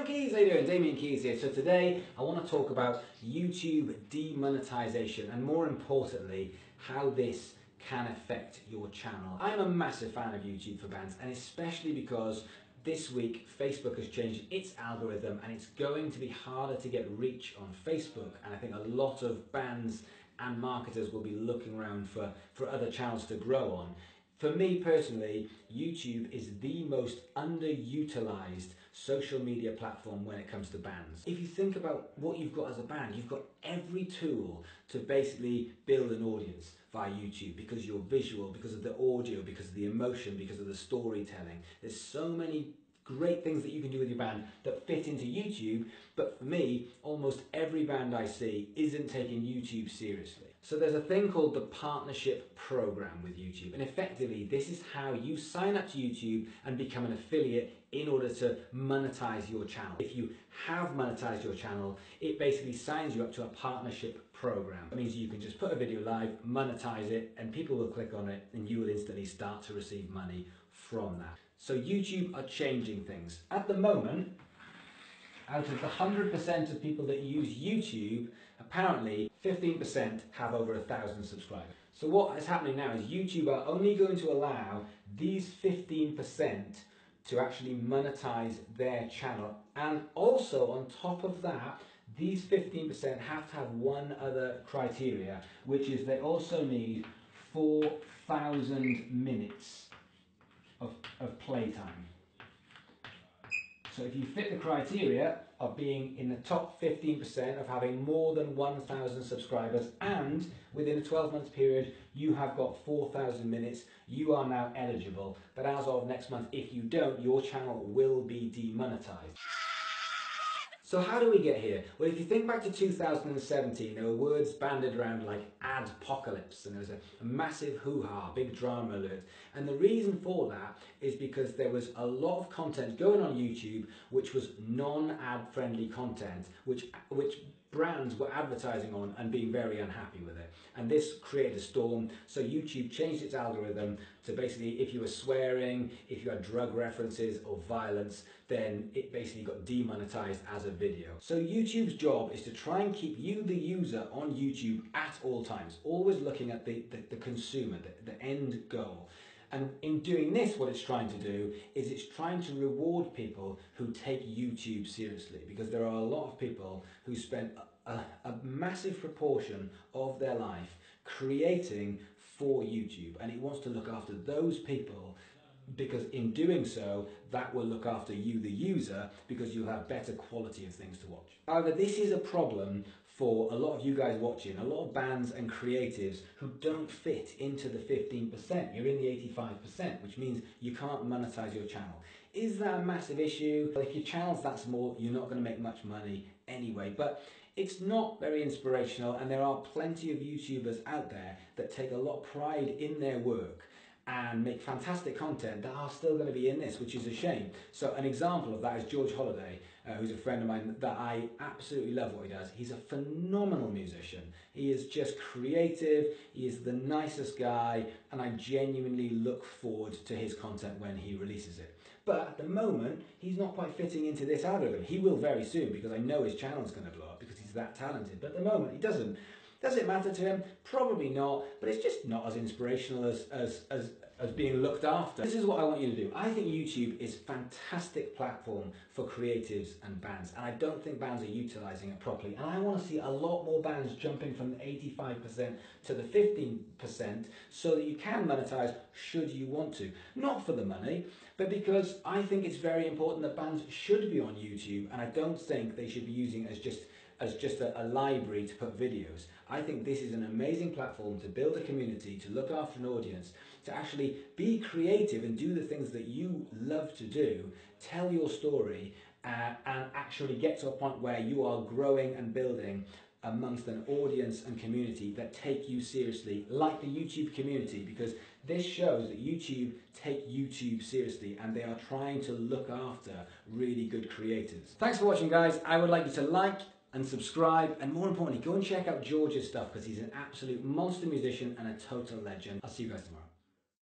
Keys, how you doing? Damien Keys here. So today I want to talk about YouTube demonetization and more importantly, how this can affect your channel. I'm a massive fan of YouTube for bands, and especially because this week Facebook has changed its algorithm and it's going to be harder to get reach on Facebook, and I think a lot of bands and marketers will be looking around for other channels to grow on. For me personally, YouTube is the most underutilized social media platform when it comes to bands. If you think about what you've got as a band, you've got every tool to basically build an audience via YouTube, because you're visual, because of the audio, because of the emotion, because of the storytelling. There's so many great things that you can do with your band that fit into YouTube, but for me, almost every band I see isn't taking YouTube seriously. So there's a thing called the partnership program with YouTube, and effectively this is how you sign up to YouTube and become an affiliate in order to monetize your channel. If you have monetized your channel, it basically signs you up to a partnership program. That means you can just put a video live, monetize it, and people will click on it and you will instantly start to receive money from that. So YouTube are changing things. At the moment, out of the 100% of people that use YouTube, apparently 15% have over 1,000 subscribers. So what is happening now is YouTube are only going to allow these 15% to actually monetize their channel. And also on top of that, these 15% have to have one other criteria, which is they also need 4,000 minutes of playtime. So if you fit the criteria of being in the top 15%, of having more than 1,000 subscribers, and within a 12-month period you have got 4,000 minutes, you are now eligible. But as of next month, if you don't, your channel will be demonetized. So how do we get here? Well, if you think back to 2017, there were words banded around like adpocalypse, and there was a massive hoo-ha, big drama alert. And the reason for that is because there was a lot of content going on YouTube which was non-ad friendly content, which brands were advertising on and being very unhappy with it. And this created a storm. So YouTube changed its algorithm to basically, if you were swearing, if you had drug references or violence, then it basically got demonetized as a video. So YouTube's job is to try and keep you, the user, on YouTube at all times, always looking at the consumer, the end goal. And in doing this, what it's trying to do is it's trying to reward people who take YouTube seriously, because there are a lot of people who spend a massive proportion of their life creating for YouTube, and it wants to look after those people, because in doing so, that will look after you, the user, because you'll have better quality of things to watch. However, this is a problem for a lot of you guys watching, a lot of bands and creatives who don't fit into the 15%. You're in the 85%, which means you can't monetize your channel. Is that a massive issue? Well, if your channel's that small, you're not going to make much money anyway, but it's not very inspirational, and there are plenty of YouTubers out there that take a lot of pride in their work and make fantastic content that are still going to be in this, which is a shame. So an example of that is George Holliday, who's a friend of mine that I absolutely love what he does. He's a phenomenal musician. He is just creative, he is the nicest guy, and I genuinely look forward to his content when he releases it. But at the moment, he's not quite fitting into this algorithm. He will very soon, because I know his channel's going to blow up because he's that talented. But at the moment, he doesn't. Does it matter to him? Probably not, but it's just not as inspirational as being looked after. This is what I want you to do. I think YouTube is a fantastic platform for creatives and bands, and I don't think bands are utilizing it properly. And I want to see a lot more bands jumping from the 85% to the 15%, so that you can monetize should you want to. Not for the money, but because I think it's very important that bands should be on YouTube, and I don't think they should be using it as just a library to put videos. I think this is an amazing platform to build a community, to look after an audience, to actually be creative and do the things that you love to do, tell your story, and actually get to a point where you are growing and building amongst an audience and community that take you seriously, like the YouTube community, because this shows that YouTube take YouTube seriously and they are trying to look after really good creators. Thanks for watching, guys. I would like you to like and subscribe, and more importantly, go and check out George's stuff, because he's an absolute monster musician and a total legend. I'll see you guys tomorrow.